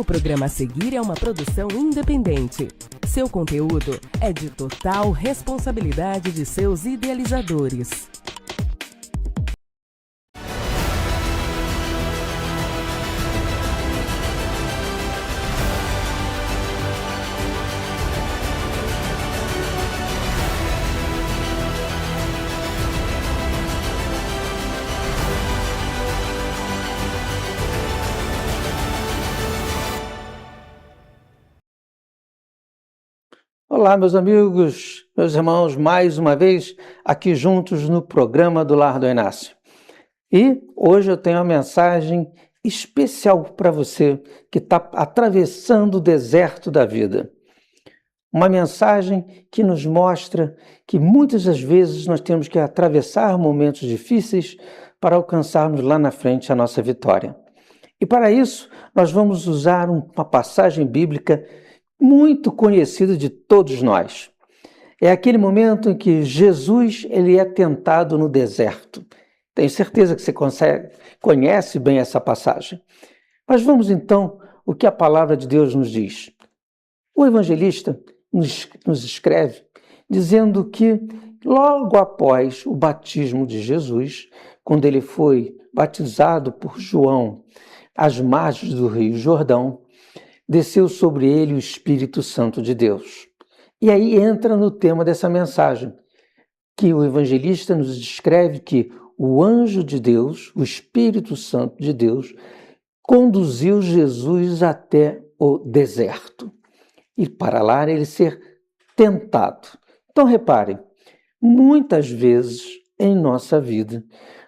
O programa a seguir é uma produção independente. Seu conteúdo é de total responsabilidade de seus idealizadores. Olá, meus amigos, meus irmãos, mais uma vez aqui juntos no programa do Lar do Inácio. E hoje eu tenho uma mensagem especial para você que está atravessando o deserto da vida. Uma mensagem que nos mostra que muitas das vezes nós temos que atravessar momentos difíceis para alcançarmos lá na frente a nossa vitória. E para isso, nós vamos usar uma passagem bíblica muito conhecido de todos nós. É aquele momento em que Jesus ele é tentado no deserto. Tenho certeza que você conhece bem essa passagem. Mas vamos então o que a palavra de Deus nos diz. O evangelista nos escreve dizendo que logo após o batismo de Jesus, quando ele foi batizado por João às margens do Rio Jordão, desceu sobre ele o Espírito Santo de Deus. E aí entra no tema dessa mensagem, que o evangelista nos descreve que o anjo de Deus, o Espírito Santo de Deus, conduziu Jesus até o deserto. E para lá ele ser tentado. Então reparem, muitas vezes em nossa vida,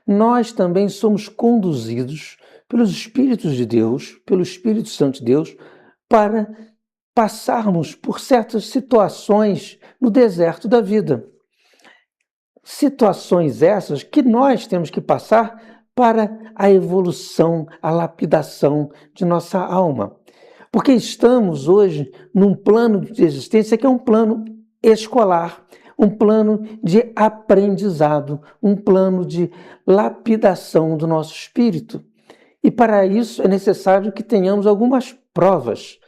nós também somos conduzidos pelos Espíritos de Deus, pelo Espírito Santo de Deus, para passarmos por certas situações no deserto da vida. Situações essas que nós temos que passar para a evolução, a lapidação de nossa alma. Porque estamos hoje num plano de existência que é um plano escolar, um plano de aprendizado, um plano de lapidação do nosso espírito. E para isso é necessário que tenhamos algumas provas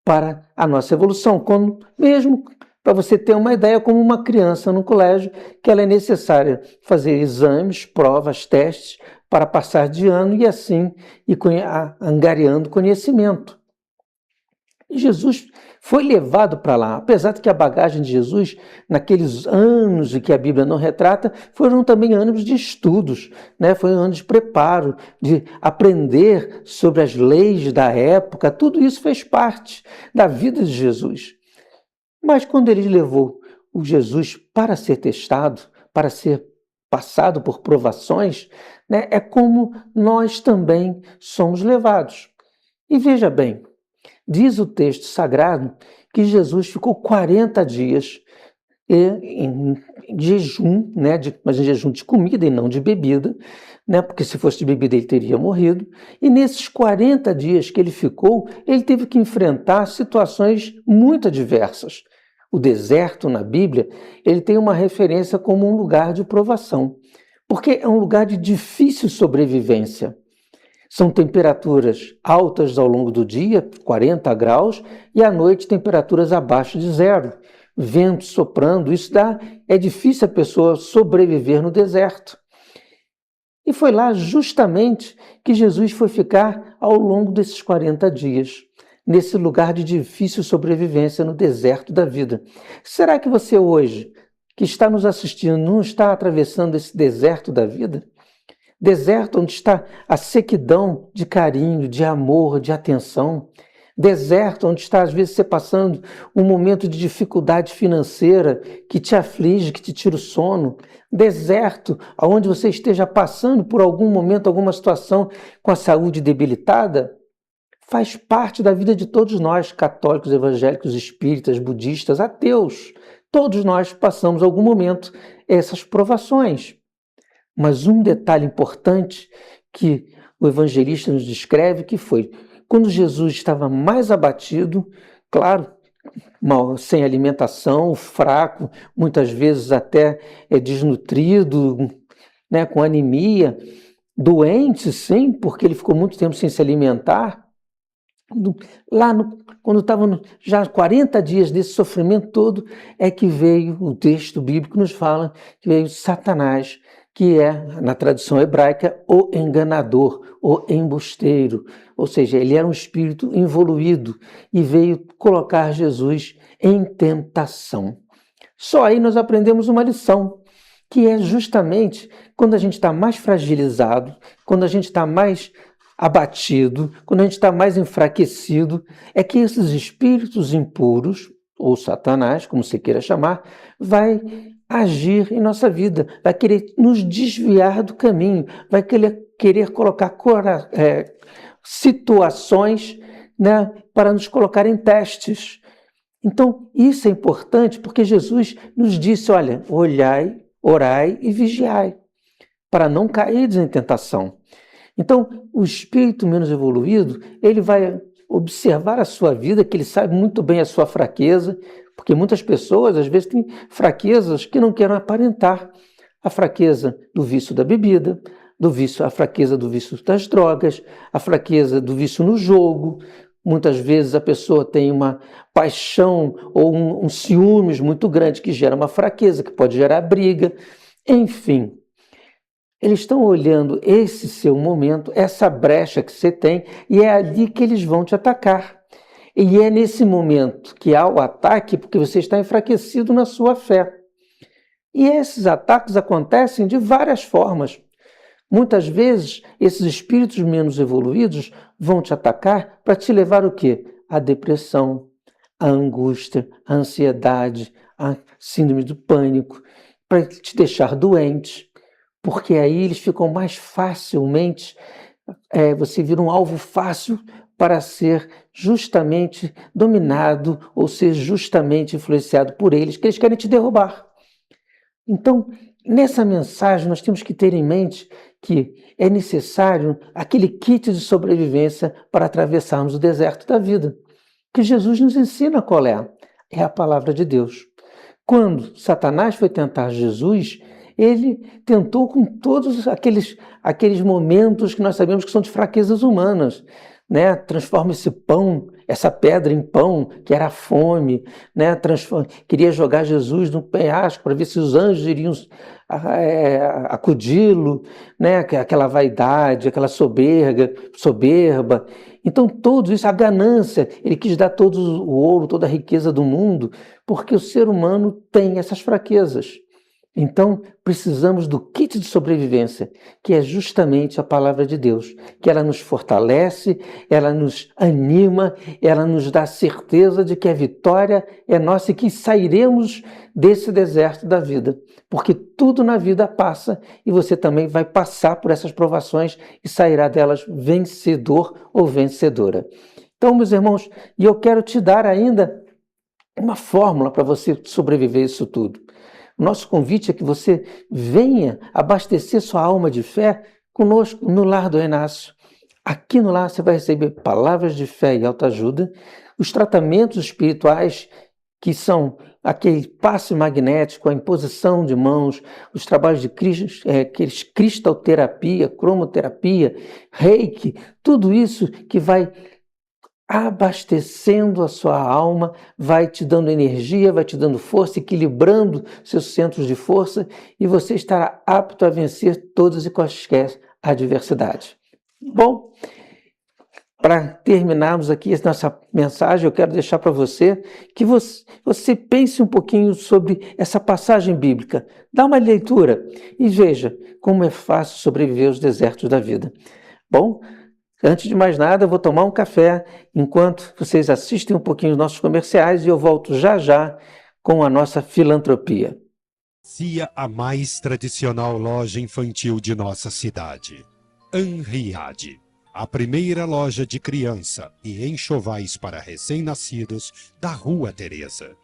para a nossa evolução, como mesmo para você ter uma ideia, como uma criança no colégio, que ela é necessária fazer exames, provas, testes para passar de ano e assim ir angariando conhecimento. E Jesus foi levado para lá, apesar de que a bagagem de Jesus, naqueles anos em que a Bíblia não retrata, foram também anos de estudos, né? Foi anos de preparo, de aprender sobre as leis da época, tudo isso fez parte da vida de Jesus. Mas quando ele levou o Jesus para ser testado, para ser passado por provações, né? É como nós também somos levados. E veja bem, diz o texto sagrado que Jesus ficou 40 dias em jejum, né, mas em jejum de comida e não de bebida, né, porque se fosse de bebida ele teria morrido. E nesses 40 dias que ele ficou, ele teve que enfrentar situações muito adversas. O deserto na Bíblia, ele tem uma referência como um lugar de provação, porque é um lugar de difícil sobrevivência. São temperaturas altas ao longo do dia, 40 graus, e à noite temperaturas abaixo de zero. Vento soprando, é difícil a pessoa sobreviver no deserto. E foi lá justamente que Jesus foi ficar ao longo desses 40 dias, nesse lugar de difícil sobrevivência no deserto da vida. Será que você hoje, que está nos assistindo, não está atravessando esse deserto da vida? Deserto onde está a sequidão de carinho, de amor, de atenção. Deserto onde está, às vezes, você passando um momento de dificuldade financeira que te aflige, que te tira o sono. Deserto onde você esteja passando por algum momento, alguma situação com a saúde debilitada. Faz parte da vida de todos nós, católicos, evangélicos, espíritas, budistas, ateus. Todos nós passamos algum momento essas provações. Mas um detalhe importante que o evangelista nos descreve que foi quando Jesus estava mais abatido, claro, sem alimentação, fraco, muitas vezes até desnutrido, né, com anemia, doente sim, porque ele ficou muito tempo sem se alimentar. Quando estavam já 40 dias desse sofrimento todo, é que veio o texto bíblico, nos fala que veio Satanás, que é, na tradição hebraica, o enganador, o embusteiro. Ou seja, ele era um espírito involuído e veio colocar Jesus em tentação. Só aí nós aprendemos uma lição, que é justamente quando a gente está mais fragilizado, quando a gente está mais abatido, quando a gente está mais enfraquecido, é que esses espíritos impuros, ou Satanás, como você queira chamar, vai agir em nossa vida, vai querer nos desviar do caminho, vai querer colocar situações, né, para nos colocar em testes. Então, isso é importante porque Jesus nos disse, olha, olhai, orai e vigiai, para não cair em tentação. Então, o espírito menos evoluído, ele vai observar a sua vida, que ele sabe muito bem a sua fraqueza, porque muitas pessoas, às vezes, têm fraquezas que não querem aparentar. A fraqueza do vício da bebida, a fraqueza do vício das drogas, a fraqueza do vício no jogo. Muitas vezes a pessoa tem uma paixão ou um ciúmes muito grande que gera uma fraqueza, que pode gerar briga. Enfim, eles estão olhando esse seu momento, essa brecha que você tem, e é ali que eles vão te atacar. E é nesse momento que há o ataque, porque você está enfraquecido na sua fé. E esses ataques acontecem de várias formas. Muitas vezes, esses espíritos menos evoluídos vão te atacar para te levar o quê? A depressão, a angústia, a ansiedade, a síndrome do pânico, para te deixar doente. Porque aí eles ficam mais facilmente, você vira um alvo fácil para ser justamente dominado ou ser justamente influenciado por eles, que eles querem te derrubar. Então, nessa mensagem, nós temos que ter em mente que é necessário aquele kit de sobrevivência para atravessarmos o deserto da vida, que Jesus nos ensina qual é. É a palavra de Deus. Quando Satanás foi tentar Jesus, ele tentou com todos aqueles momentos que nós sabemos que são de fraquezas humanas, né? Transforma esse pão, essa pedra em pão, que era a fome, né? Queria jogar Jesus no penhasco para ver se os anjos iriam acudi-lo, né? Aquela vaidade, aquela soberba. Então, tudo isso, a ganância, ele quis dar todo o ouro, toda a riqueza do mundo, porque o ser humano tem essas fraquezas. Então, precisamos do kit de sobrevivência, que é justamente a palavra de Deus, que ela nos fortalece, ela nos anima, ela nos dá certeza de que a vitória é nossa e que sairemos desse deserto da vida, porque tudo na vida passa e você também vai passar por essas provações e sairá delas vencedor ou vencedora. Então, meus irmãos, e eu quero te dar ainda uma fórmula para você sobreviver a isso tudo. O nosso convite é que você venha abastecer sua alma de fé conosco no Lar do Inácio. Aqui no Lar você vai receber palavras de fé e autoajuda, os tratamentos espirituais, que são aquele passe magnético, a imposição de mãos, os trabalhos de cristalterapia, cromoterapia, reiki, tudo isso que vai abastecendo a sua alma, vai te dando energia, vai te dando força, equilibrando seus centros de força e você estará apto a vencer todas e quaisquer adversidades. Bom, para terminarmos aqui nossa mensagem, eu quero deixar para você que você pense um pouquinho sobre essa passagem bíblica. Dá uma leitura e veja como é fácil sobreviver aos desertos da vida. Bom, antes de mais nada, eu vou tomar um café enquanto vocês assistem um pouquinho os nossos comerciais e eu volto já já com a nossa filantropia. Cia a mais tradicional loja infantil de nossa cidade. Anriade, a primeira loja de criança e enxovais para recém-nascidos da Rua Teresa.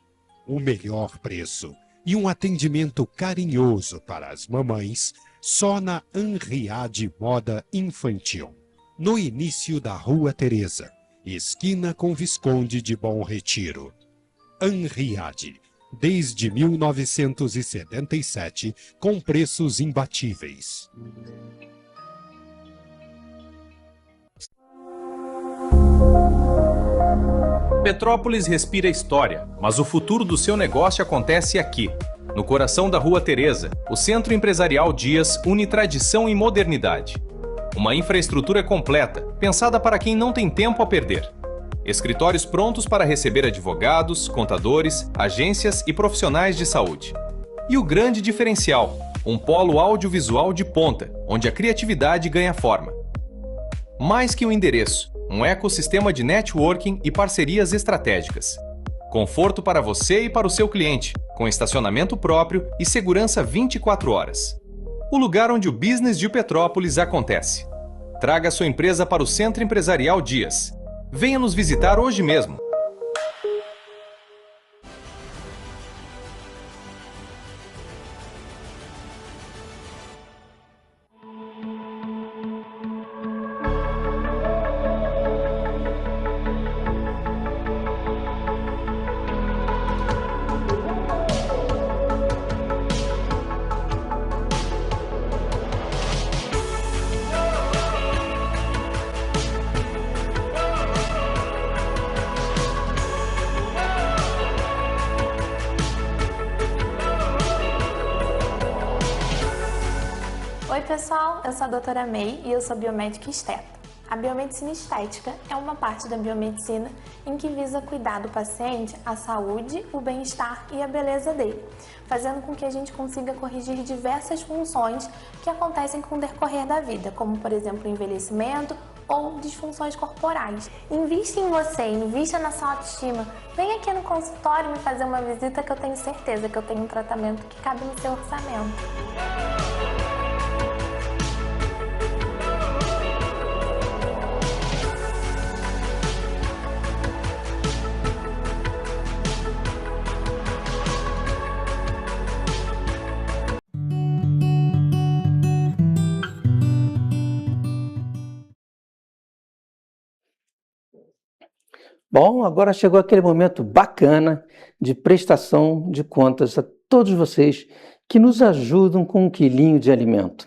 O melhor preço e um atendimento carinhoso para as mamães só na Anriade Moda Infantil. No início da Rua Teresa, esquina com Visconde de Bom Retiro. Anriade, desde 1977, com preços imbatíveis. Petrópolis respira história, mas o futuro do seu negócio acontece aqui. No coração da Rua Teresa, o Centro Empresarial Dias une tradição e modernidade. Uma infraestrutura completa, pensada para quem não tem tempo a perder. Escritórios prontos para receber advogados, contadores, agências e profissionais de saúde. E o grande diferencial, um polo audiovisual de ponta, onde a criatividade ganha forma. Mais que um endereço, um ecossistema de networking e parcerias estratégicas. Conforto para você e para o seu cliente, com estacionamento próprio e segurança 24 horas. O lugar onde o business de Petrópolis acontece. Traga sua empresa para o Centro Empresarial Dias. Venha nos visitar hoje mesmo. Oi pessoal, eu sou a doutora May e eu sou biomédica esteta. A biomedicina estética é uma parte da biomedicina em que visa cuidar do paciente, a saúde, o bem-estar e a beleza dele, fazendo com que a gente consiga corrigir diversas funções que acontecem com o decorrer da vida, como por exemplo o envelhecimento ou disfunções corporais. Invista em você, invista na sua autoestima. Vem aqui no consultório me fazer uma visita que eu tenho certeza que eu tenho um tratamento que cabe no seu orçamento. Bom, agora chegou aquele momento bacana de prestação de contas a todos vocês que nos ajudam com 1 quilinho de alimento.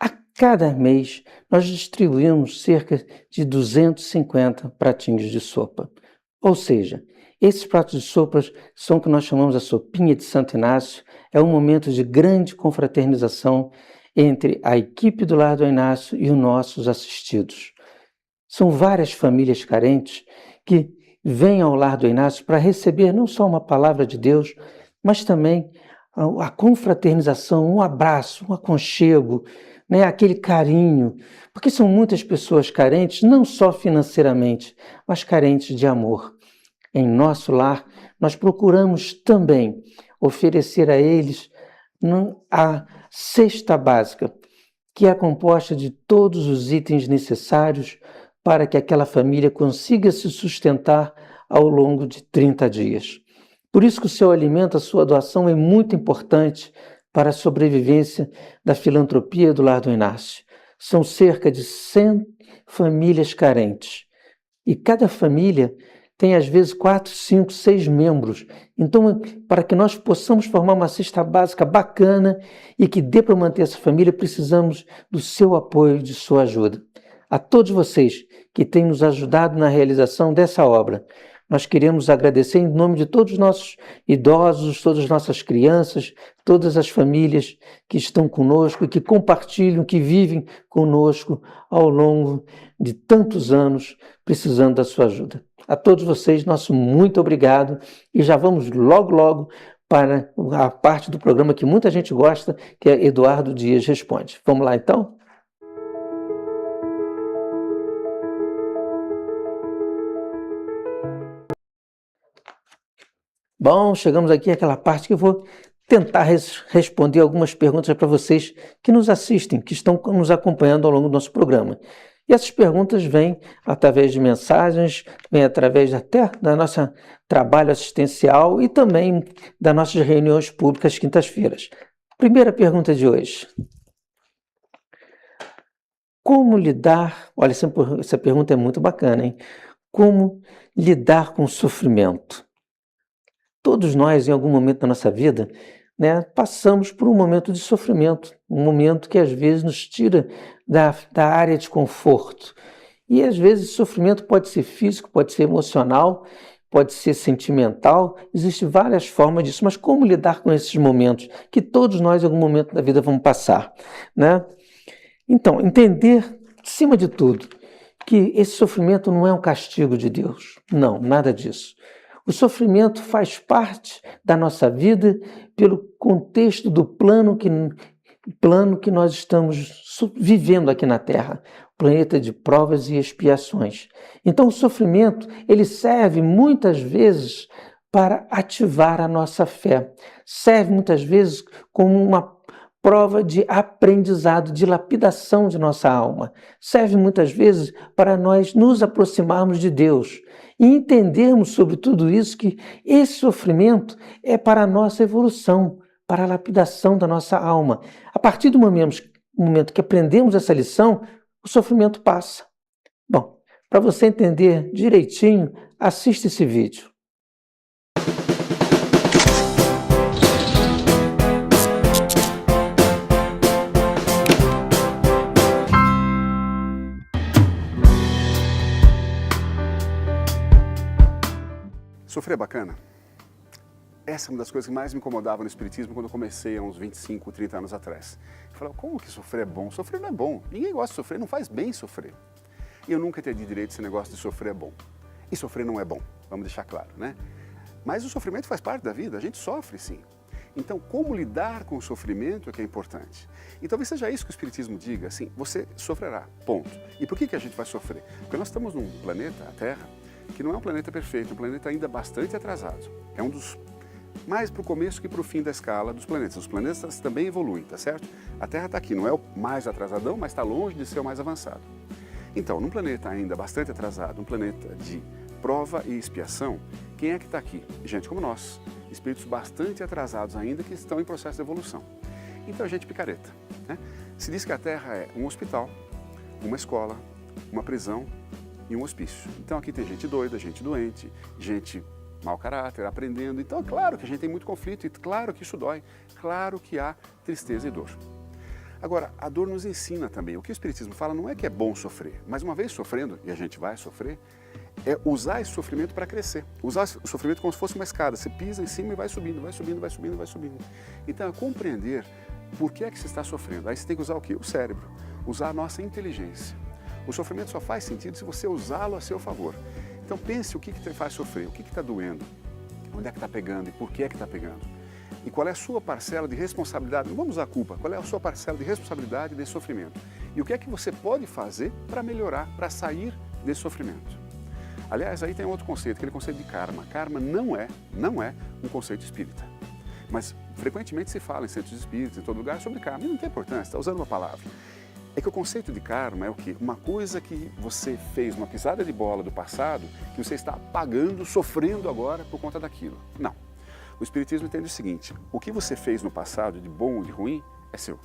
A cada mês, nós distribuímos cerca de 250 pratinhos de sopa. Ou seja, esses pratos de sopas são o que nós chamamos a sopinha de Santo Inácio. É um momento de grande confraternização entre a equipe do Lar do Inácio e os nossos assistidos. São várias famílias carentes que vêm ao Lar do Inácio para receber não só uma palavra de Deus, mas também a confraternização, um abraço, um aconchego, né, aquele carinho, porque são muitas pessoas carentes, não só financeiramente, mas carentes de amor. Em nosso lar, nós procuramos também oferecer a eles a cesta básica, que é composta de todos os itens necessários para que aquela família consiga se sustentar ao longo de 30 dias. Por isso que o seu alimento, a sua doação é muito importante para a sobrevivência da filantropia do Lar do Inácio. São cerca de 100 famílias carentes. E cada família tem, às vezes, 4, 5, 6 membros. Então, para que nós possamos formar uma cesta básica bacana e que dê para manter essa família, precisamos do seu apoio, de sua ajuda. A todos vocês que têm nos ajudado na realização dessa obra, nós queremos agradecer em nome de todos os nossos idosos, todas as nossas crianças, todas as famílias que estão conosco e que compartilham, que vivem conosco ao longo de tantos anos, precisando da sua ajuda. A todos vocês, nosso muito obrigado e já vamos logo para a parte do programa que muita gente gosta, que é Eduardo Dias Responde. Vamos lá então? Bom, chegamos aqui àquela parte que eu vou tentar responder algumas perguntas para vocês que nos assistem, que estão nos acompanhando ao longo do nosso programa. E essas perguntas vêm através de mensagens, vêm através até da nossa trabalho assistencial e também das nossas reuniões públicas quintas-feiras. Primeira pergunta de hoje. Como lidar... Olha, essa pergunta é muito bacana, hein? Como lidar com o sofrimento? Todos nós, em algum momento da nossa vida, né, passamos por um momento de sofrimento, um momento que às vezes nos tira da área de conforto. E às vezes sofrimento pode ser físico, pode ser emocional, pode ser sentimental, existem várias formas disso, mas como lidar com esses momentos que todos nós em algum momento da vida vamos passar, né? Então, entender, acima de tudo, que esse sofrimento não é um castigo de Deus. Não, nada disso. O sofrimento faz parte da nossa vida pelo contexto do plano que nós estamos vivendo aqui na Terra, planeta de provas e expiações. Então o sofrimento, ele serve muitas vezes para ativar a nossa fé, serve muitas vezes como uma prova de aprendizado, de lapidação de nossa alma, serve muitas vezes para nós nos aproximarmos de Deus e entendermos sobre tudo isso que esse sofrimento é para a nossa evolução, para a lapidação da nossa alma. A partir do momento que aprendemos essa lição, o sofrimento passa. Bom, para você entender direitinho, assista esse vídeo. Sofrer é bacana? Essa é uma das coisas que mais me incomodava no Espiritismo quando eu comecei há uns 25, 30 anos atrás. Eu falava, como que sofrer é bom? Sofrer não é bom. Ninguém gosta de sofrer, não faz bem sofrer. E eu nunca entendi direito esse negócio de sofrer é bom. E sofrer não é bom, vamos deixar claro, né? Mas o sofrimento faz parte da vida, a gente sofre sim. Então, como lidar com o sofrimento é que é importante. E talvez seja isso que o Espiritismo diga, assim, você sofrerá, ponto. E por que a gente vai sofrer? Porque nós estamos num planeta, a Terra, que não é um planeta perfeito, é um planeta ainda bastante atrasado. É um dos mais para o começo que para o fim da escala dos planetas. Os planetas também evoluem, tá certo? A Terra está aqui, não é o mais atrasadão, mas está longe de ser o mais avançado. Então, num planeta ainda bastante atrasado, um planeta de prova e expiação, quem é que está aqui? Gente como nós, espíritos bastante atrasados ainda que estão em processo de evolução. Então, gente picareta, né? Se diz que a Terra é um hospital, uma escola, uma prisão e um hospício. Então aqui tem gente doida, gente doente, gente mau caráter, aprendendo. Então é claro que a gente tem muito conflito e claro que isso dói, claro que há tristeza e dor. Agora, a dor nos ensina também. O que o Espiritismo fala não é que é bom sofrer, mas uma vez sofrendo, e a gente vai sofrer, é usar esse sofrimento para crescer. Usar o sofrimento como se fosse uma escada. Você pisa em cima e vai subindo, vai subindo, vai subindo, vai subindo. Então é compreender por que é que você está sofrendo. Aí você tem que usar o quê? O cérebro. Usar a nossa inteligência. O sofrimento só faz sentido se você usá-lo a seu favor. Então pense o que te faz sofrer, o que está doendo, onde é que está pegando e por que é que está pegando. E qual é a sua parcela de responsabilidade, não vamos usar culpa, qual é a sua parcela de responsabilidade desse sofrimento. E o que é que você pode fazer para melhorar, para sair desse sofrimento. Aliás, aí tem outro conceito, aquele conceito de karma. Karma não é um conceito espírita. Mas frequentemente se fala em centros espíritas, em todo lugar, sobre karma. E não tem importância, está usando uma palavra. É que o conceito de karma é o quê? Uma coisa que você fez, uma pisada de bola do passado, que você está pagando, sofrendo agora por conta daquilo. Não. O Espiritismo entende o seguinte, o que você fez no passado, de bom ou de ruim, é seu.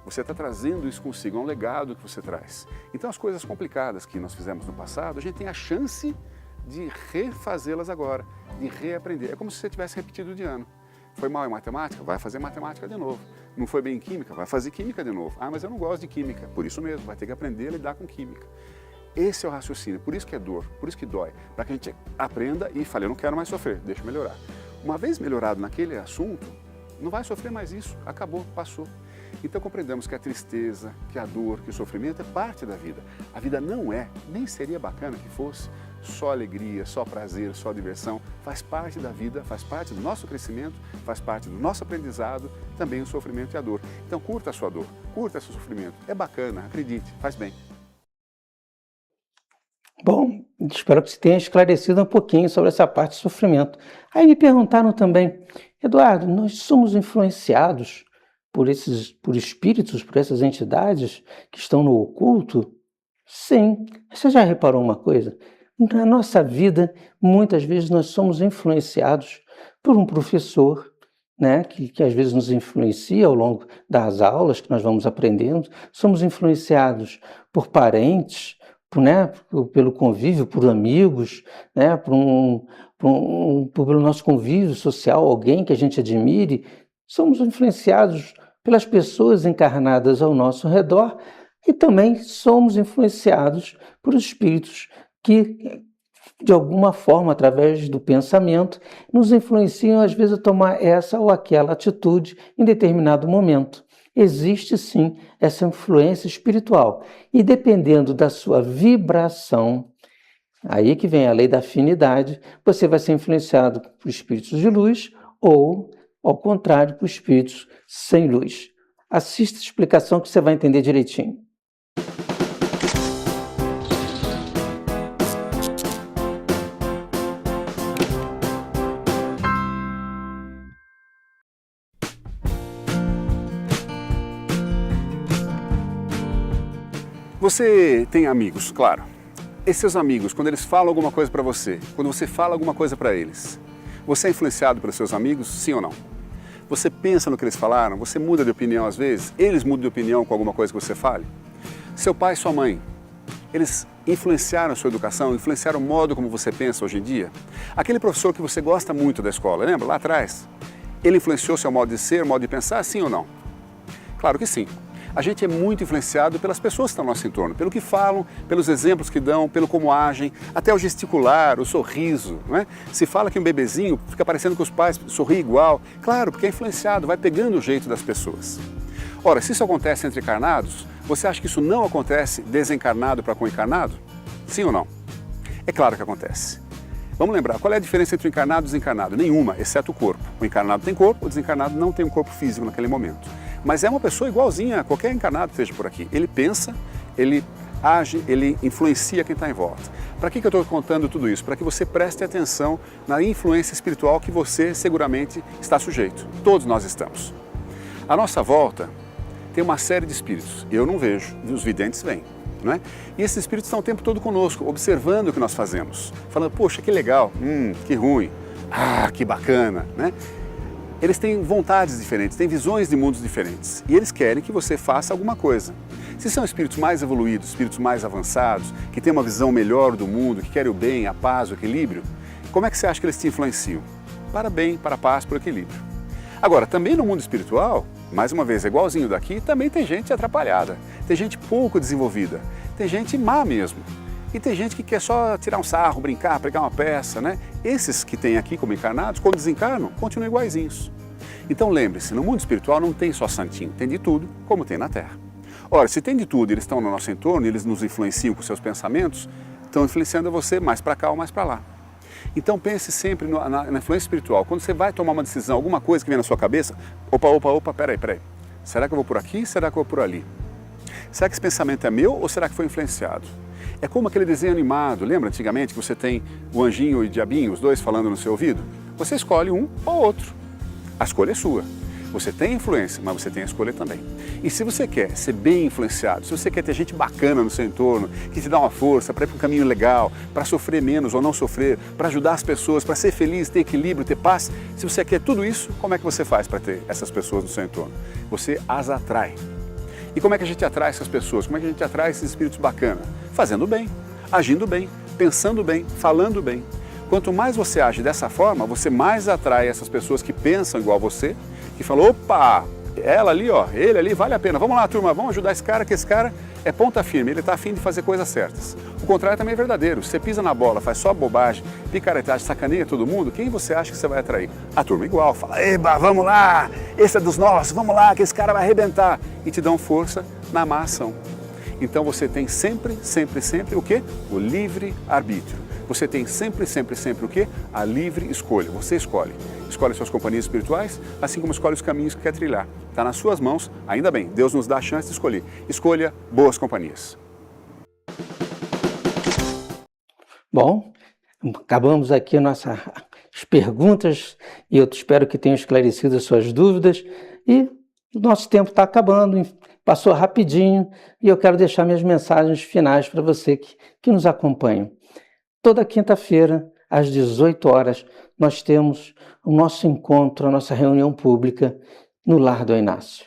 Você está trazendo isso consigo, é um legado que você traz. Então as coisas complicadas que nós fizemos no passado, a gente tem a chance de refazê-las agora, de reaprender. É como se você tivesse repetido de ano. Foi mal em matemática? Vai fazer matemática de novo. Não foi bem em química? Vai fazer química de novo. Ah, mas eu não gosto de química. Por isso mesmo, vai ter que aprender a lidar com química. Esse é o raciocínio, por isso que é dor, por isso que dói. Para que a gente aprenda e fale, eu não quero mais sofrer, deixa eu melhorar. Uma vez melhorado naquele assunto, não vai sofrer mais isso, acabou, passou. Então compreendemos que a tristeza, que a dor, que o sofrimento é parte da vida. A vida não é, nem seria bacana que fosse, só alegria, só prazer, só diversão. Faz parte da vida, faz parte do nosso crescimento, faz parte do nosso aprendizado, também o sofrimento e a dor. Então curta a sua dor, curta seu sofrimento. É bacana, acredite, faz bem. Bom, espero que você tenha esclarecido um pouquinho sobre essa parte de sofrimento. Aí me perguntaram também, Eduardo, nós somos influenciados por espíritos, por essas entidades que estão no oculto? Sim. Você já reparou uma coisa? Na nossa vida, muitas vezes nós somos influenciados por um professor, né, que às vezes nos influencia ao longo das aulas que nós vamos aprendendo. Somos influenciados por parentes, pelo convívio, por amigos, né, pelo nosso convívio social, alguém que a gente admire. Somos influenciados pelas pessoas encarnadas ao nosso redor E também somos influenciados por espíritos que, de alguma forma, através do pensamento, nos influenciam às vezes a tomar essa ou aquela atitude em determinado momento. Existe sim essa influência espiritual e dependendo da sua vibração, aí que vem a lei da afinidade, você vai ser influenciado por espíritos de luz ou, ao contrário, por espíritos sem luz. Assista a explicação que você vai entender direitinho. Você tem amigos, claro. Esses seus amigos, quando eles falam alguma coisa para você, quando você fala alguma coisa para eles, você é influenciado pelos seus amigos, sim ou não? Você pensa no que eles falaram, você muda de opinião às vezes, eles mudam de opinião com alguma coisa que você fale? Seu pai e sua mãe, eles influenciaram a sua educação, influenciaram o modo como você pensa hoje em dia? Aquele professor que você gosta muito da escola, lembra? Lá atrás, ele influenciou seu modo de ser, modo de pensar, sim ou não? Claro que sim. A gente é muito influenciado pelas pessoas que estão ao nosso entorno, pelo que falam, pelos exemplos que dão, pelo como agem, até o gesticular, o sorriso, não é? Se fala que um bebezinho fica parecendo que os pais sorriem igual, claro, porque é influenciado, vai pegando o jeito das pessoas. Ora, se isso acontece entre encarnados, você acha que isso não acontece desencarnado para com encarnado? Sim ou não? É claro que acontece. Vamos lembrar, qual é a diferença entre o encarnado e o desencarnado? Nenhuma, exceto o corpo. O encarnado tem corpo, o desencarnado não tem um corpo físico naquele momento. Mas é uma pessoa igualzinha a qualquer encarnado que esteja por aqui. Ele pensa, ele age, ele influencia quem está em volta. Para que eu estou contando tudo isso? Para que você preste atenção na influência espiritual que você seguramente está sujeito. Todos nós estamos. À nossa volta tem uma série de espíritos. Eu não vejo, os videntes vêm. Não é? E esses espíritos estão o tempo todo conosco, observando o que nós fazemos. Falando, poxa, que legal, que ruim, que bacana, né? Eles têm vontades diferentes, têm visões de mundos diferentes e eles querem que você faça alguma coisa. Se são espíritos mais evoluídos, espíritos mais avançados, que têm uma visão melhor do mundo, que querem o bem, a paz, o equilíbrio, como é que você acha que eles te influenciam? Para bem, para a paz, para o equilíbrio. Agora, também no mundo espiritual, mais uma vez, igualzinho daqui, também tem gente atrapalhada, tem gente pouco desenvolvida, tem gente má mesmo. E tem gente que quer só tirar um sarro, brincar, pregar uma peça, né? Esses que tem aqui como encarnados, quando desencarnam, continuam iguaizinhos. Então lembre-se, no mundo espiritual não tem só santinho, tem de tudo, como tem na Terra. Ora, se tem de tudo e eles estão no nosso entorno, eles nos influenciam com seus pensamentos, estão influenciando você mais para cá ou mais para lá. Então pense sempre na influência espiritual. Quando você vai tomar uma decisão, alguma coisa que vem na sua cabeça, opa, peraí. Será que eu vou por aqui? Será que eu vou por ali? Será que esse pensamento é meu ou será que foi influenciado? É como aquele desenho animado, lembra antigamente que você tem o anjinho e o diabinho, os dois falando no seu ouvido? Você escolhe um ou outro. A escolha é sua. Você tem influência, mas você tem a escolha também. E se você quer ser bem influenciado, se você quer ter gente bacana no seu entorno, que te dá uma força para ir para um caminho legal, para sofrer menos ou não sofrer, para ajudar as pessoas, para ser feliz, ter equilíbrio, ter paz, se você quer tudo isso, como é que você faz para ter essas pessoas no seu entorno? Você as atrai. E como é que a gente atrai essas pessoas? Como é que a gente atrai esses espíritos bacanas? Fazendo bem, agindo bem, pensando bem, falando bem. Quanto mais você age dessa forma, você mais atrai essas pessoas que pensam igual a você, que falam, opa, ela ali, ó, ele ali, vale a pena, vamos lá turma, vamos ajudar esse cara, que esse cara é ponta firme, ele está afim de fazer coisas certas. O contrário também é verdadeiro, você pisa na bola, faz só bobagem, picaretagem, sacaneia todo mundo, quem você acha que você vai atrair? A turma igual, fala, eba, vamos lá, esse é dos nossos, vamos lá, que esse cara vai arrebentar, e te dão força na má ação. Então você tem sempre o quê? O livre arbítrio. Você tem sempre o quê? A livre escolha. Você escolhe. Escolhe suas companhias espirituais, assim como escolhe os caminhos que quer trilhar. Está nas suas mãos, ainda bem, Deus nos dá a chance de escolher. Escolha boas companhias. Bom, acabamos aqui nossas perguntas e eu espero que tenham esclarecido as suas dúvidas e o nosso tempo está acabando, passou rapidinho e eu quero deixar minhas mensagens finais para você que nos acompanha. Toda quinta-feira, às 18 horas, nós temos o nosso encontro, a nossa reunião pública no Lar do Inácio.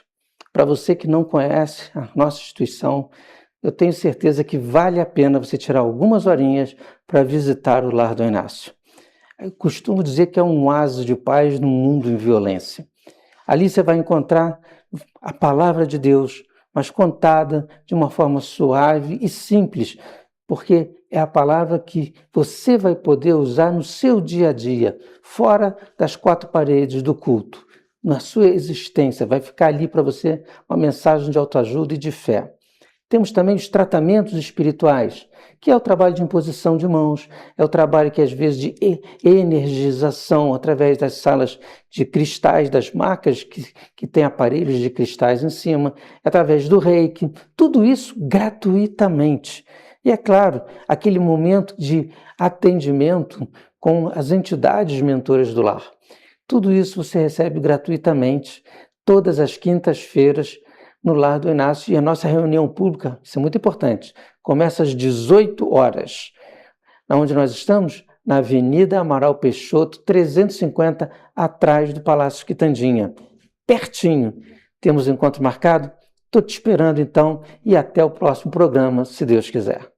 Para você que não conhece a nossa instituição, eu tenho certeza que vale a pena você tirar algumas horinhas para visitar o Lar do Inácio. Eu costumo dizer que é um oásis de paz num mundo em violência. Ali você vai encontrar a palavra de Deus, mas contada de uma forma suave e simples, porque é a palavra que você vai poder usar no seu dia a dia, fora das quatro paredes do culto. Na sua existência, vai ficar ali para você uma mensagem de autoajuda e de fé. Temos também os tratamentos espirituais, que é o trabalho de imposição de mãos, é o trabalho que às vezes de energização através das salas de cristais, das macas que tem aparelhos de cristais em cima, através do reiki, tudo isso gratuitamente. E é claro, aquele momento de atendimento com as entidades mentoras do lar. Tudo isso você recebe gratuitamente todas as quintas-feiras no Lar do Inácio, e a nossa reunião pública, isso é muito importante, começa às 18 horas. Onde nós estamos? Na Avenida Amaral Peixoto, 350, atrás do Palácio Quitandinha. Pertinho. Temos um encontro marcado? Estou te esperando então, e até o próximo programa, se Deus quiser.